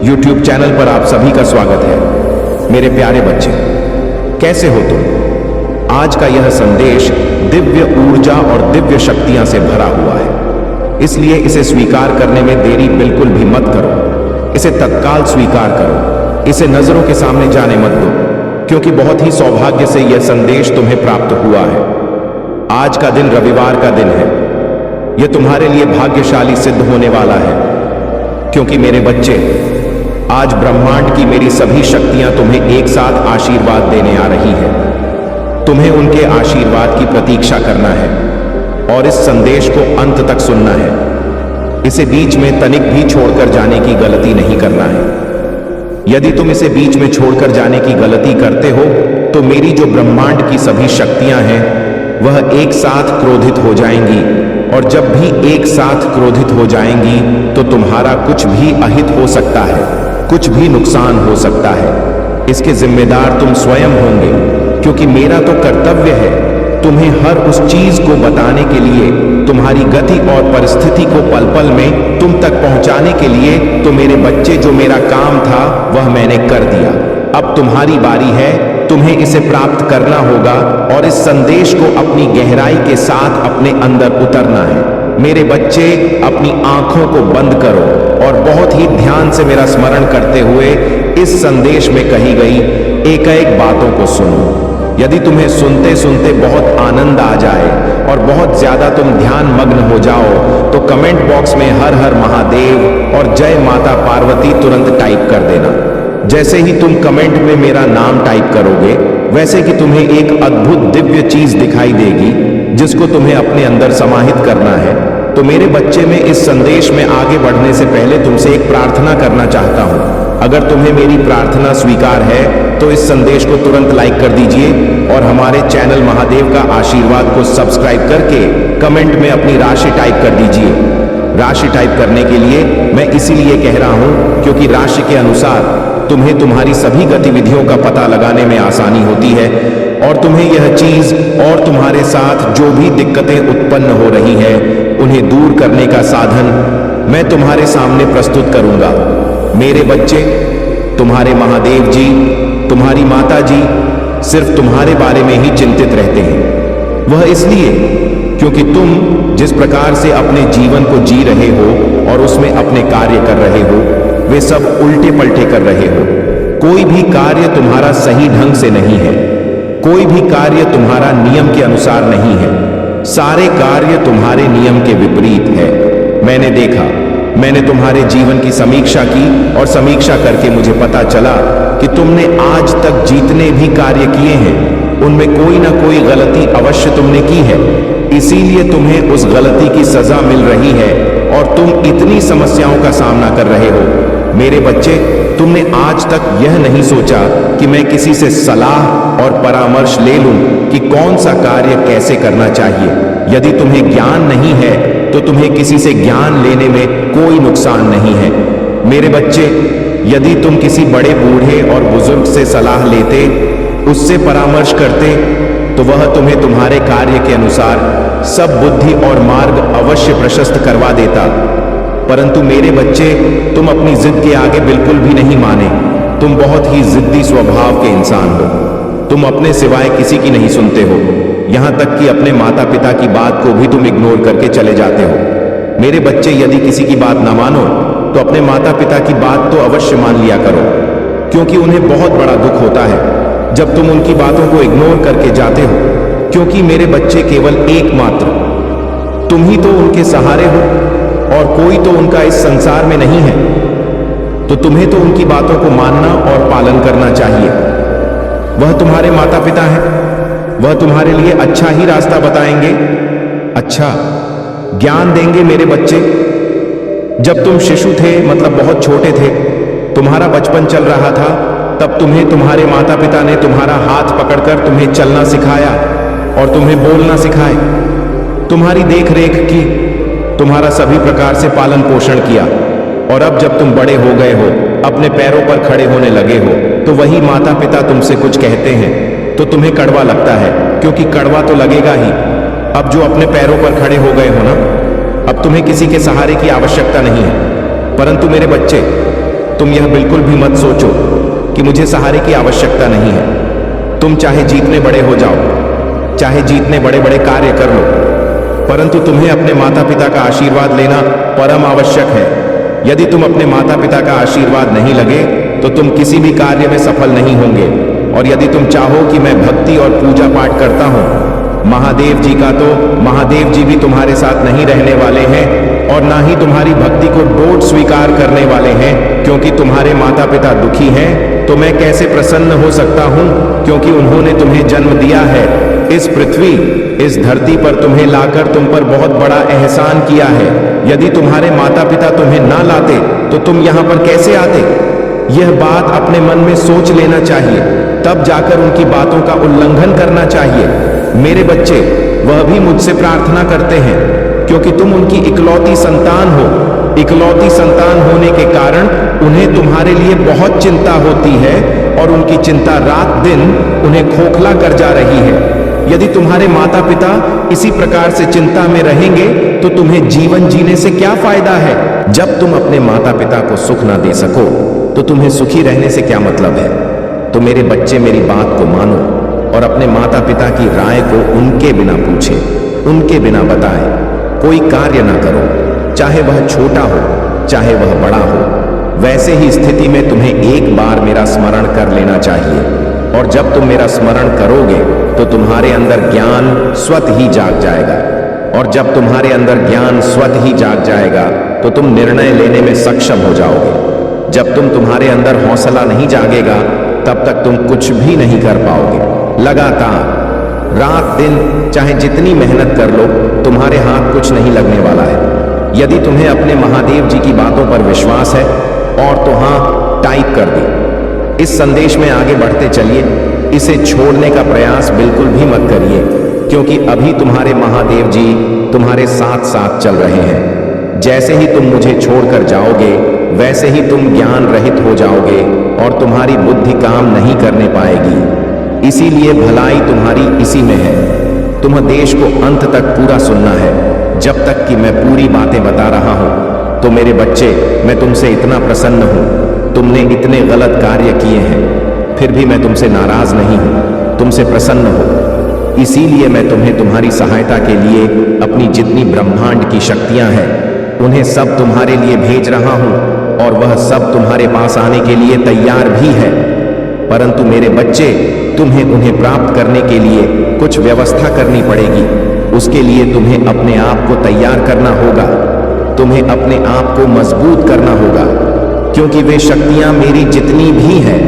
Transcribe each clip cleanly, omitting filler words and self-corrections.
YouTube channel पर आप सभी का स्वागत है। मेरे प्यारे बच्चे, कैसे हो तुम? आज का यह संदेश दिव्य ऊर्जा और दिव्य शक्तियां से भरा हुआ है, इसलिए इसे स्वीकार करने में देरी बिल्कुल भी मत करो। इसे तत्काल स्वीकार करो, इसे नजरों के सामने जाने मत दो, क्योंकि बहुत ही सौभाग्य से यह संदेश तुम्हें प्राप्त हुआ है। आज का दिन रविवार का दिन है। यह तुम्हारे लिए भाग्यशाली सिद्ध होने वाला है, क्योंकि मेरे बच्चे, आज ब्रह्मांड की मेरी सभी शक्तियां तुम्हें एक साथ आशीर्वाद देने आ रही है। तुम्हें उनके आशीर्वाद की प्रतीक्षा करना है और इस संदेश को अंत तक सुनना है। इसे बीच में तनिक भी छोड़कर जाने की गलती नहीं करना है। यदि तुम इसे बीच में छोड़कर जाने की गलती करते हो तो मेरी जो ब्रह्मांड की सभी शक्तियां हैं वह एक साथ क्रोधित हो जाएंगी, और जब भी एक साथ क्रोधित हो जाएंगी तो तुम्हारा कुछ भी अहित हो सकता है, कुछ भी नुकसान हो सकता है। इसके जिम्मेदार तुम स्वयं होंगे, क्योंकि मेरा तो कर्तव्य है तुम्हें हर उस चीज को बताने के लिए, तुम्हारी गति और परिस्थिति को पल पल में तुम तक पहुंचाने के लिए। तो मेरे बच्चे, जो मेरा काम था वह मैंने कर दिया। अब तुम्हारी बारी है, तुम्हें इसे प्राप्त करना होगा और इस संदेश को अपनी गहराई के साथ अपने अंदर उतरना है। मेरे बच्चे, अपनी आंखों को बंद करो और बहुत ही ध्यान से मेरा स्मरण करते हुए इस संदेश में कही गई एक एक बातों को सुनो। यदि तुम्हें सुनते सुनते बहुत आनंद आ जाए और बहुत ज्यादा तुम ध्यान मग्न हो जाओ तो कमेंट बॉक्स में हर हर महादेव और जय माता पार्वती तुरंत टाइप कर देना। जैसे ही तुम कमेंट में मेरा नाम टाइप करोगे, वैसे कि तुम्हें एक अद्भुत दिव्य चीज दिखाई देगी जिसको तुम्हें अपने अंदर समाहित करना है। तो मेरे बच्चे, में इस संदेश में आगे बढ़ने से पहले तुमसे एक प्रार्थना करना चाहता हूं। अगर तुम्हें मेरी प्रार्थना स्वीकार है तो इस संदेश को तुरंत लाइक कर दीजिए और हमारे चैनल महादेव का आशीर्वाद को सब्सक्राइब करके कमेंट में अपनी राशि टाइप कर दीजिए। राशि टाइप करने के लिए मैं इसीलिए कह रहा हूं क्योंकि राशि के अनुसार तुम्हें तुम्हारी सभी गतिविधियों का पता लगाने में आसानी होती है, और तुम्हें यह चीज और तुम्हारे साथ जो भी दिक्कतें उत्पन्न हो रही है उन्हें दूर करने का साधन मैं तुम्हारे सामने प्रस्तुत करूंगा। मेरे बच्चे, तुम्हारे महादेव जी, तुम्हारी माता जी सिर्फ तुम्हारे बारे में ही चिंतित रहते हैं। वह इसलिए क्योंकि तुम जिस प्रकार से अपने जीवन को जी रहे हो और उसमें अपने कार्य कर रहे हो, वे सब उल्टे पलटे कर रहे हो। कोई भी कार्य तुम्हारा सही ढंग से नहीं है, कोई भी कार्य तुम्हारा नियम के अनुसार नहीं है। सारे कार्य तुम्हारे नियम के विपरीत है। मैंने देखा, मैंने तुम्हारे जीवन की समीक्षा की और समीक्षा करके मुझे पता चला कि तुमने आज तक जितने भी कार्य किए हैं उनमें कोई ना कोई गलती अवश्य तुमने की है। इसीलिए तुम्हें उस गलती की सजा मिल रही है और तुम इतनी समस्याओं का सामना कर रहे हो। मेरे बच्चे, तुमने आज तक यह नहीं सोचा कि मैं किसी से सलाह और परामर्श ले लूं कि कौन सा कार्य कैसे करना चाहिए। यदि तुम्हें ज्ञान नहीं है तो तुम्हें किसी से ज्ञान लेने में कोई नुकसान नहीं है। मेरे बच्चे, यदि तुम किसी बड़े बूढ़े और बुजुर्ग से सलाह लेते, उससे परामर्श करते, तो वह तुम्हें तुम्हारे कार्य के अनुसार सब बुद्धि और मार्ग अवश्य प्रशस्त करवा देता। परंतु मेरे बच्चे, तुम अपनी जिद के आगे बिल्कुल भी नहीं माने। तुम बहुत ही जिद्दी स्वभाव के इंसान हो। तुम अपने सिवाय किसी की नहीं सुनते हो, यहां तक कि अपने माता पिता की बात को भी तुम इग्नोर करके चले जाते हो। मेरे बच्चे, यदि किसी की बात ना मानो तो अपने माता पिता की बात तो अवश्य मान लिया करो, क्योंकि उन्हें बहुत बड़ा दुख होता है जब तुम उनकी बातों को इग्नोर करके जाते हो। क्योंकि मेरे बच्चे, केवल एकमात्र तुम ही तो उनके सहारे हो और कोई तो उनका इस संसार में नहीं है। तो तुम्हें तो उनकी बातों को मानना और पालन करना चाहिए। वह तुम्हारे माता पिता हैं, वह तुम्हारे लिए अच्छा ही रास्ता बताएंगे, अच्छा ज्ञान देंगे। मेरे बच्चे, जब तुम शिशु थे, मतलब बहुत छोटे थे, तुम्हारा बचपन चल रहा था, तब तुम्हें तुम्हारे माता पिता ने तुम्हारा हाथ पकड़कर तुम्हें चलना सिखाया और तुम्हें बोलना सिखाए, तुम्हारी देख रेख की, तुम्हारा सभी प्रकार से पालन पोषण किया। और अब जब तुम बड़े हो गए हो, अपने पैरों पर खड़े होने लगे हो, तो वही माता पिता तुमसे कुछ कहते हैं तो तुम्हें कड़वा लगता है, क्योंकि कड़वा तो लगेगा ही। अब जो अपने पैरों पर खड़े हो गए हो ना, अब तुम्हें किसी के सहारे की आवश्यकता नहीं है। परंतु मेरे बच्चे, तुम यह बिल्कुल भी मत सोचो कि मुझे सहारे की आवश्यकता नहीं है। तुम चाहे जितने बड़े हो जाओ, चाहे जितने बड़े बड़े कार्य कर लो, परंतु तुम्हें अपने माता पिता का आशीर्वाद लेना परम आवश्यक है। यदि तुम अपने माता पिता का आशीर्वाद नहीं लगे तो तुम किसी भी कार्य में सफल नहीं होंगे। और यदि तुम चाहो कि मैं भक्ति और पूजा पाठ करता हूं महादेव जी का, तो महादेव जी भी तुम्हारे साथ नहीं रहने वाले हैं और ना ही तुम्हारी भक्ति को डोट स्वीकार करने वाले हैं, क्योंकि तुम्हारे माता पिता दुखी हैं। तो मैं कैसे प्रसन्न हो सकता हूं, क्योंकि उन्होंने तुम्हें जन्म दिया है। इस पृथ्वी, इस धरती पर तुम्हें लाकर तुम पर बहुत बड़ा एहसान किया है। यदि तुम्हारे माता पिता तुम्हें ना लाते तो तुम यहां पर कैसे आते? यह बात अपने मन में सोच लेना चाहिए, तब जाकर उनकी बातों का उल्लंघन करना चाहिए। मेरे बच्चे, वह भी मुझसे प्रार्थना करते हैं क्योंकि तुम उनकी इकलौती संतान हो। इकलौती संतान होने के कारण उन्हें तुम्हारे लिए बहुत चिंता होती है और उनकी चिंता रात दिन उन्हें खोखला कर जा रही है। यदि तुम्हारे माता पिता इसी प्रकार से चिंता में रहेंगे तो तुम्हें जीवन जीने से क्या फायदा है? जब तुम अपने माता पिता को सुख ना दे सको तो तुम्हें सुखी रहने से क्या मतलब है? तो मेरे बच्चे, मेरी बात को मानो और अपने माता पिता की राय को उनके बिना पूछे, उनके बिना बताए कोई कार्य ना करो, चाहे वह छोटा हो चाहे वह बड़ा हो। वैसे ही स्थिति में तुम्हें एक बार मेरा स्मरण कर लेना चाहिए, और जब तुम मेरा स्मरण करोगे तो तुम्हारे अंदर ज्ञान स्वतः ही जाग जाएगा। और जब तुम्हारे अंदर ज्ञान स्वतः ही जाग जाएगा तो तुम निर्णय लेने में सक्षम हो जाओगे। जब तुम्हारे अंदर हौसला नहीं जागेगा तब तक तुम कुछ भी नहीं कर पाओगे। लगातार रात दिन चाहे जितनी मेहनत कर लो, तुम्हारे हाथ कुछ नहीं लगने वाला है। यदि तुम्हें अपने महादेव जी की बातों पर विश्वास है और तो हाँ टाइप कर दी। इस संदेश में आगे बढ़ते चलिए। इसे छोड़ने का प्रयास बिल्कुल भी मत करिए, क्योंकि अभी तुम्हारे महादेव जी तुम्हारे साथ साथ चल रहे हैं। जैसे ही तुम मुझे छोड़कर जाओगे वैसे ही तुम ज्ञान रहित हो जाओगे और तुम्हारी बुद्धि काम नहीं करने पाएगी। इसीलिए भलाई तुम्हारी इसी में है। तुम्हें देश को अंत तक पूरा सुनना है, जब तक कि मैं पूरी बातें बता रहा हूं। तो मेरे बच्चे, मैं तुमसे इतना प्रसन्न हूं। तुमने इतने गलत कार्य किए हैं, फिर भी मैं तुमसे नाराज नहीं हूं, तुमसे प्रसन्न हूं। इसीलिए मैं तुम्हें तुम्हारी सहायता के लिए अपनी जितनी ब्रह्मांड की शक्तियां हैं उन्हें सब तुम्हारे लिए भेज रहा हूं, और वह सब तुम्हारे पास आने के लिए तैयार भी है। परंतु मेरे बच्चे, तुम्हें उन्हें प्राप्त करने के लिए कुछ व्यवस्था करनी पड़ेगी। उसके लिए तुम्हें अपने आप को तैयार करना होगा, तुम्हें अपने आप को मजबूत करना होगा, क्योंकि वे शक्तियां मेरी जितनी भी हैं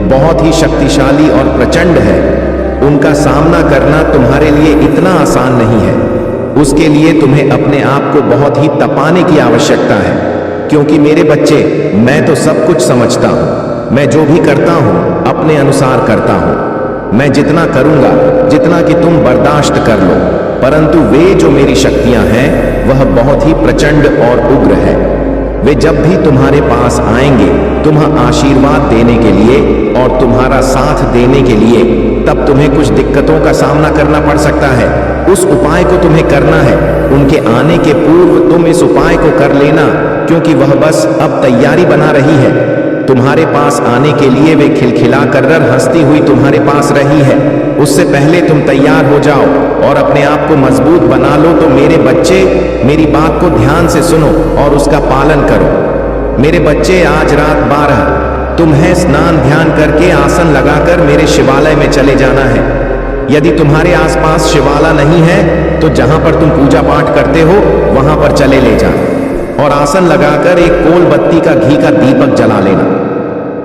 बहुत ही शक्तिशाली और प्रचंड है। उनका सामना करना तुम्हारे लिए इतना आसान नहीं है। उसके लिए तुम्हें अपने आप को बहुत ही तपाने की आवश्यकता है, क्योंकि मेरे बच्चे, मैं तो सब कुछ समझता हूं। मैं जो भी करता हूं अपने अनुसार करता हूं। मैं जितना करूंगा जितना कि तुम बर्दाश्त कर लो, परंतु वे जो मेरी शक्तियां हैं वह बहुत ही प्रचंड और उग्र है। वे जब भी तुम्हारे पास आएंगे तुम्हें आशीर्वाद देने के लिए और तुम्हारा साथ देने के लिए, तब तुम्हें कुछ दिक्कतों का सामना करना पड़ सकता है। उस उपाय को तुम्हें करना है। उनके आने के पूर्व तुम इस उपाय को कर लेना, क्योंकि वह बस अब तैयारी बना रही है। तुम्हारे पास आने के लिए वे खिलखिला कर हंसती हुई तुम्हारे पास रही है। उससे पहले तुम तैयार हो जाओ और अपने आप को मजबूत बना लो। तो मेरे बच्चे, मेरी बात को ध्यान से सुनो और उसका पालन करो। मेरे बच्चे, आज रात 12 तुम्हें स्नान ध्यान करके आसन लगाकर मेरे शिवालय में चले जाना है। यदि तुम्हारे आसपास शिवालय नहीं है तो जहां पर तुम पूजा पाठ करते हो वहां पर चले ले जा और आसन लगाकर एक कोल बत्ती का घी का दीपक जला लेना।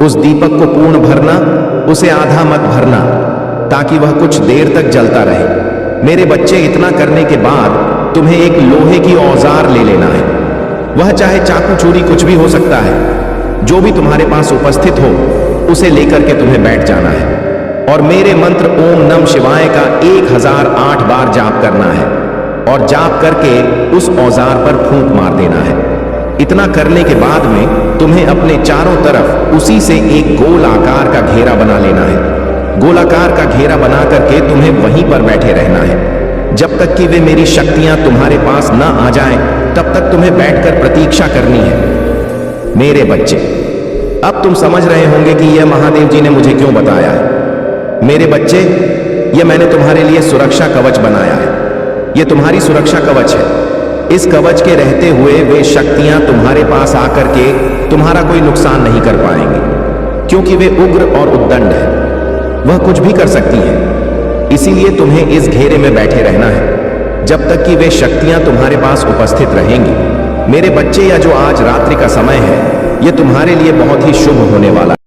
उस दीपक को पूर्ण भरना, उसे आधा मत भरना, ताकि वह कुछ देर तक जलता रहे। मेरे बच्चे, इतना करने के बाद तुम्हें एक लोहे की औजार ले लेना है। वह चाहे चाकू छुरी कुछ भी हो सकता है। जो भी तुम्हारे पास उपस्थित हो उसे लेकर के तुम्हें बैठ जाना है और मेरे मंत्र ओम नमः शिवाय का 1008 बार जाप करना है और जाप करके उस औजार पर फूंक मार देना है। इतना करने के बाद में तुम्हें अपने चारों तरफ उसी से एक गोल आकार का घेरा बना लेना है। गोलाकार का घेरा बना करके तुम्हें वहीं पर बैठे रहना है जब तक कि वे मेरी शक्तियां तुम्हारे पास ना आ जाएं। तब तक तुम्हें बैठकर प्रतीक्षा करनी है। मेरे बच्चे, अब तुम समझ रहे होंगे कि यह महादेव जी ने मुझे क्यों बताया है। मेरे बच्चे, यह मैंने तुम्हारे लिए सुरक्षा कवच बनाया है। यह तुम्हारी सुरक्षा कवच है। इस कवच के रहते हुए वे शक्तियां तुम्हारे पास आकर के तुम्हारा कोई नुकसान नहीं कर पाएंगी, क्योंकि वे उग्र और उद्दंड है। वह कुछ भी कर सकती हैं। इसीलिए तुम्हें इस घेरे में बैठे रहना है जब तक कि वे शक्तियां तुम्हारे पास उपस्थित रहेंगी। मेरे बच्चे, या जो आज रात्रि का समय है, यह तुम्हारे लिए बहुत ही शुभ होने वाला है।